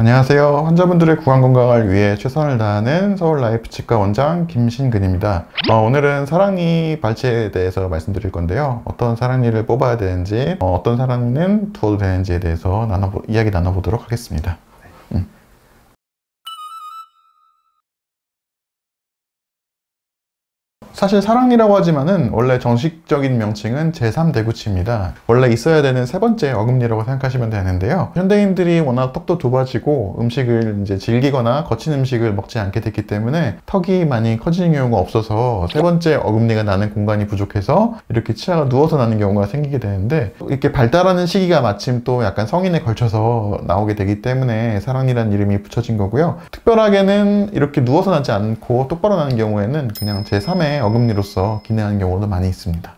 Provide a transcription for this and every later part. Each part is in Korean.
안녕하세요. 환자분들의 구강 건강을 위해 최선을 다하는 서울라이프 치과 원장 김신근입니다. 오늘은 사랑니 발치에 대해서 말씀드릴 건데요. 어떤 사랑니를 뽑아야 되는지, 어떤 사랑니는 두어도 되는지에 대해서 이야기 나눠보도록 하겠습니다. 사실 사랑니라고 하지만은 원래 정식적인 명칭은 제3대구치입니다. 원래 있어야 되는 세 번째 어금니라고 생각하시면 되는데요. 현대인들이 워낙 턱도 좁아지고 음식을 이제 질기거나 거친 음식을 먹지 않게 됐기 때문에 턱이 많이 커지는 경우가 없어서 세 번째 어금니가 나는 공간이 부족해서 이렇게 치아가 누워서 나는 경우가 생기게 되는데, 이렇게 발달하는 시기가 마침 또 약간 성인에 걸쳐서 나오게 되기 때문에 사랑니라는 이름이 붙여진 거고요. 특별하게는 이렇게 누워서 나지 않고 똑바로 나는 경우에는 그냥 제3의 어금니로서 기능하는 경우도 많이 있습니다.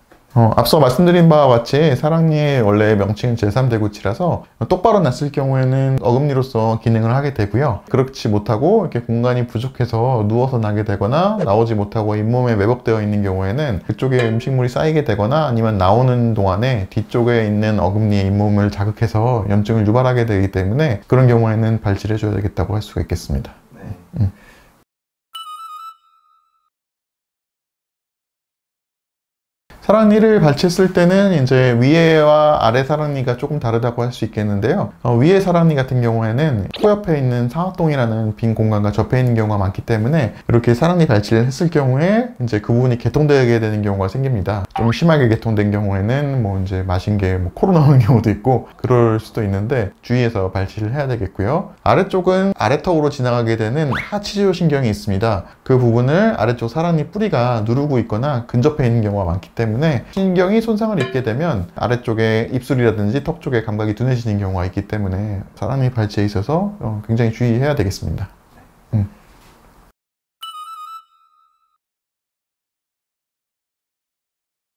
앞서 말씀드린 바와 같이 사랑니의 원래 명칭은 제3대구치라서 똑바로 났을 경우에는 어금니로서 기능을 하게 되고요. 그렇지 못하고 이렇게 공간이 부족해서 누워서 나게 되거나 나오지 못하고 잇몸에 매복되어 있는 경우에는 그쪽에 음식물이 쌓이게 되거나 아니면 나오는 동안에 뒤쪽에 있는 어금니의 잇몸을 자극해서 염증을 유발하게 되기 때문에 그런 경우에는 발치를 해줘야 되겠다고 할 수가 있겠습니다. 사랑니를 발치했을 때는 이제 위에와 아래 사랑니가 조금 다르다고 할 수 있겠는데요. 위에 사랑니 같은 경우에는 코 옆에 있는 상악동이라는 빈 공간과 접해 있는 경우가 많기 때문에 이렇게 사랑니 발치를 했을 경우에 이제 그 부분이 개통되게 되는 경우가 생깁니다. 좀 심하게 개통된 경우에는 뭐 이제 마신 게 코로 나오는 경우도 있고 그럴 수도 있는데 주의해서 발치를 해야 되겠고요. 아래쪽은 아래턱으로 지나가게 되는 하치지오 신경이 있습니다. 그 부분을 아래쪽 사랑니 뿌리가 누르고 있거나 근접해 있는 경우가 많기 때문에 신경이 손상을 입게 되면 아래쪽에 입술이라든지 턱 쪽에 감각이 둔해지는 경우가 있기 때문에 사랑니 발치에 있어서 굉장히 주의해야 되겠습니다.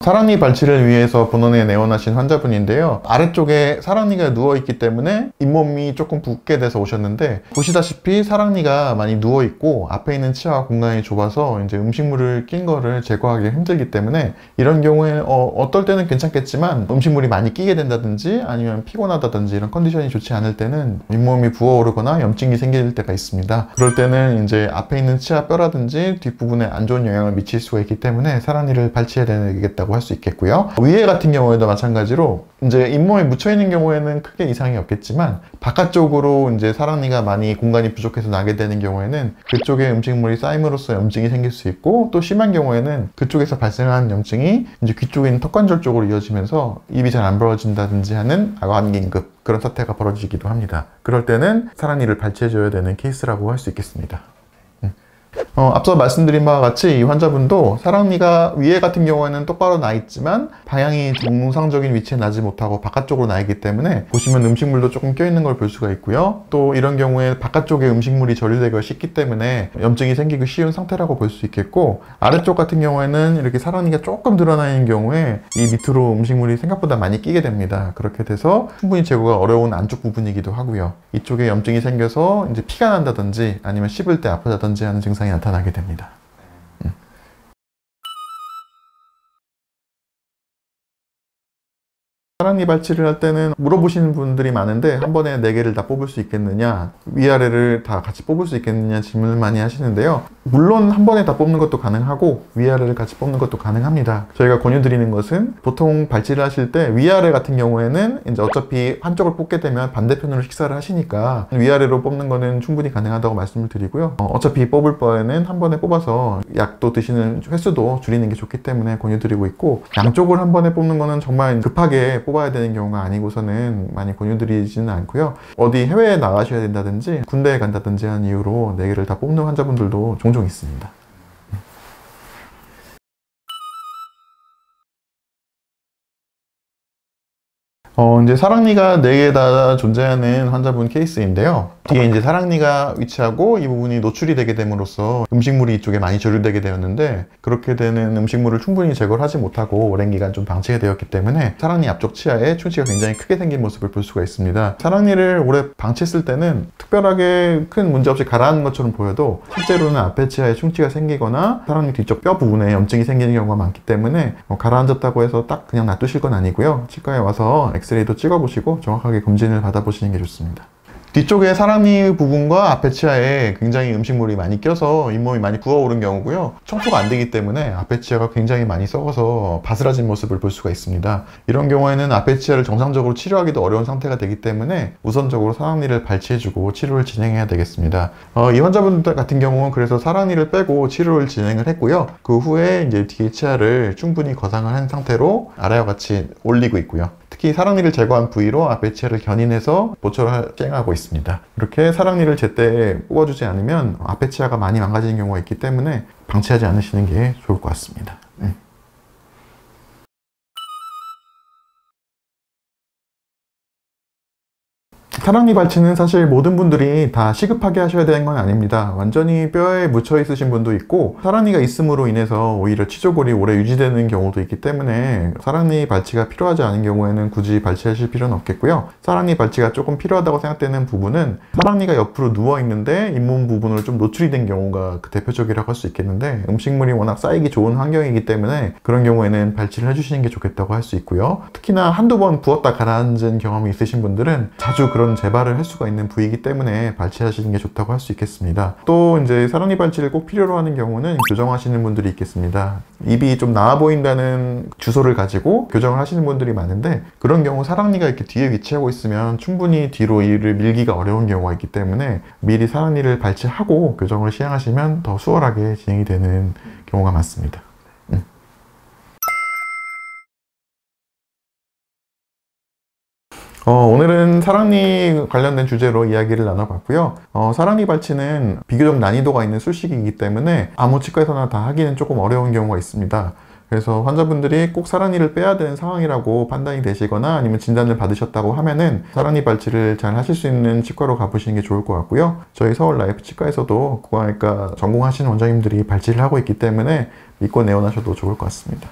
사랑니 발치를 위해서 본원에 내원하신 환자분인데요. 아래쪽에 사랑니가 누워있기 때문에 잇몸이 조금 붓게 돼서 오셨는데, 보시다시피 사랑니가 많이 누워있고 앞에 있는 치아와 공간이 좁아서 이제 음식물을 낀 거를 제거하기 힘들기 때문에 이런 경우에 어떨 때는 괜찮겠지만 음식물이 많이 끼게 된다든지 아니면 피곤하다든지 이런 컨디션이 좋지 않을 때는 잇몸이 부어오르거나 염증이 생길 때가 있습니다. 그럴 때는 이제 앞에 있는 치아 뼈라든지 뒷부분에 안 좋은 영향을 미칠 수가 있기 때문에 사랑니를 발치해야 되겠다고 할 수 있겠고요. 위에 같은 경우에도 마찬가지로 이제 잇몸에 묻혀 있는 경우에는 크게 이상이 없겠지만 바깥쪽으로 이제 사랑니가 많이 공간이 부족해서 나게 되는 경우에는 그쪽에 음식물이 쌓임으로써 염증이 생길 수 있고, 또 심한 경우에는 그쪽에서 발생한 염증이 이제 귀 쪽에 있는 턱관절 쪽으로 이어지면서 입이 잘 안 벌어진다든지 하는 악완긴급 그런 사태가 벌어지기도 합니다. 그럴 때는 사랑니를 발치해줘야 되는 케이스라고 할 수 있겠습니다. 앞서 말씀드린 바와 같이 이 환자분도 사랑니가 위에 같은 경우에는 똑바로 나 있지만 방향이 정상적인 위치에 나지 못하고 바깥쪽으로 나 있기 때문에 보시면 음식물도 조금 껴있는 걸 볼 수가 있고요. 또 이런 경우에 바깥쪽에 음식물이 전류되기가 쉽기 때문에 염증이 생기기 쉬운 상태라고 볼 수 있겠고, 아래쪽 같은 경우에는 이렇게 사랑니가 조금 드러나 있는 경우에 이 밑으로 음식물이 생각보다 많이 끼게 됩니다. 그렇게 돼서 충분히 제거가 어려운 안쪽 부분이기도 하고요. 이쪽에 염증이 생겨서 이제 피가 난다든지 아니면 씹을 때 아프다든지 하는 증상이 나타나게 됩니다. 사랑니 발치를 할 때는 물어보시는 분들이 많은데 한 번에 4개를 다 뽑을 수 있겠느냐, 위아래를 다 같이 뽑을 수 있겠느냐 질문을 많이 하시는데요. 물론 한 번에 다 뽑는 것도 가능하고 위아래를 같이 뽑는 것도 가능합니다. 저희가 권유드리는 것은 보통 발치를 하실 때 위아래 같은 경우에는 이제 어차피 한쪽을 뽑게 되면 반대편으로 식사를 하시니까 위아래로 뽑는 거는 충분히 가능하다고 말씀을 드리고요. 어차피 뽑을 바에는 한 번에 뽑아서 약도 드시는 횟수도 줄이는 게 좋기 때문에 권유드리고 있고, 양쪽을 한 번에 뽑는 거는 정말 급하게 뽑아야 되는 경우가 아니고서는 많이 권유드리지는 않고요. 어디 해외에 나가셔야 된다든지 군대에 간다든지 하는 이유로 4개를 다 뽑는 환자분들도 종종 있습니다. 이제 사랑니가 4개 다 존재하는 환자분 케이스인데요. 뒤에 이제 사랑니가 위치하고 이 부분이 노출이 되게 됨으로써 음식물이 이쪽에 많이 저류되게 되었는데, 그렇게 되는 음식물을 충분히 제거를 하지 못하고 오랜 기간 좀 방치가 되었기 때문에 사랑니 앞쪽 치아에 충치가 굉장히 크게 생긴 모습을 볼 수가 있습니다. 사랑니를 오래 방치했을 때는 특별하게 큰 문제 없이 가라앉는 것처럼 보여도 실제로는 앞에 치아에 충치가 생기거나 사랑니 뒤쪽 뼈 부분에 염증이 생기는 경우가 많기 때문에 가라앉았다고 해서 딱 그냥 놔두실 건 아니고요. 치과에 와서 엑스레이도 찍어보시고 정확하게 검진을 받아보시는 게 좋습니다. 뒤쪽에 사랑니 부분과 앞에 치아에 굉장히 음식물이 많이 껴서 잇몸이 많이 부어오른 경우고요. 청소가 안 되기 때문에 앞에 치아가 굉장히 많이 썩어서 바스라진 모습을 볼 수가 있습니다. 이런 경우에는 앞에 치아를 정상적으로 치료하기도 어려운 상태가 되기 때문에 우선적으로 사랑니를 발치해주고 치료를 진행해야 되겠습니다. 이 환자분들 같은 경우는 그래서 사랑니를 빼고 치료를 진행을 했고요. 그 후에 이제 뒤에 치아를 충분히 거상을 한 상태로 아래와 같이 올리고 있고요. 특히 사랑니를 제거한 부위로 앞에 치아를 견인해서 보초를 시행하고 있습니다. 이렇게 사랑니를 제때 뽑아주지 않으면 앞에 치아가 많이 망가지는 경우가 있기 때문에 방치하지 않으시는 게 좋을 것 같습니다. 사랑니 발치는 사실 모든 분들이 다 시급하게 하셔야 되는 건 아닙니다. 완전히 뼈에 묻혀 있으신 분도 있고 사랑니가 있음으로 인해서 오히려 치조골이 오래 유지되는 경우도 있기 때문에 사랑니 발치가 필요하지 않은 경우에는 굳이 발치하실 필요는 없겠고요. 사랑니 발치가 조금 필요하다고 생각되는 부분은 사랑니가 옆으로 누워 있는데 잇몸 부분으로 좀 노출이 된 경우가 대표적이라고 할 수 있겠는데 음식물이 워낙 쌓이기 좋은 환경이기 때문에 그런 경우에는 발치를 해주시는 게 좋겠다고 할 수 있고요. 특히나 한두 번 부었다 가라앉은 경험이 있으신 분들은 자주 그런 재발을 할 수가 있는 부위이기 때문에 발치하시는 게 좋다고 할 수 있겠습니다. 또 이제 사랑니 발치를 꼭 필요로 하는 경우는 교정하시는 분들이 있겠습니다. 입이 좀 나아 보인다는 주소를 가지고 교정을 하시는 분들이 많은데 그런 경우 사랑니가 이렇게 뒤에 위치하고 있으면 충분히 뒤로 이를 밀기가 어려운 경우가 있기 때문에 미리 사랑니를 발치하고 교정을 시행하시면 더 수월하게 진행이 되는 경우가 많습니다. 오늘은 사랑니 관련된 주제로 이야기를 나눠봤고요. 사랑니 발치는 비교적 난이도가 있는 수식이기 때문에 아무 치과에서나 다 하기는 조금 어려운 경우가 있습니다. 그래서 환자분들이 꼭 사랑니를 빼야 되는 상황이라고 판단이 되시거나 아니면 진단을 받으셨다고 하면은 사랑니 발치를 잘 하실 수 있는 치과로 가보시는 게 좋을 것 같고요. 저희 서울 라이프 치과에서도 구강외과 전공하신 원장님들이 발치를 하고 있기 때문에 믿고 내원하셔도 좋을 것 같습니다.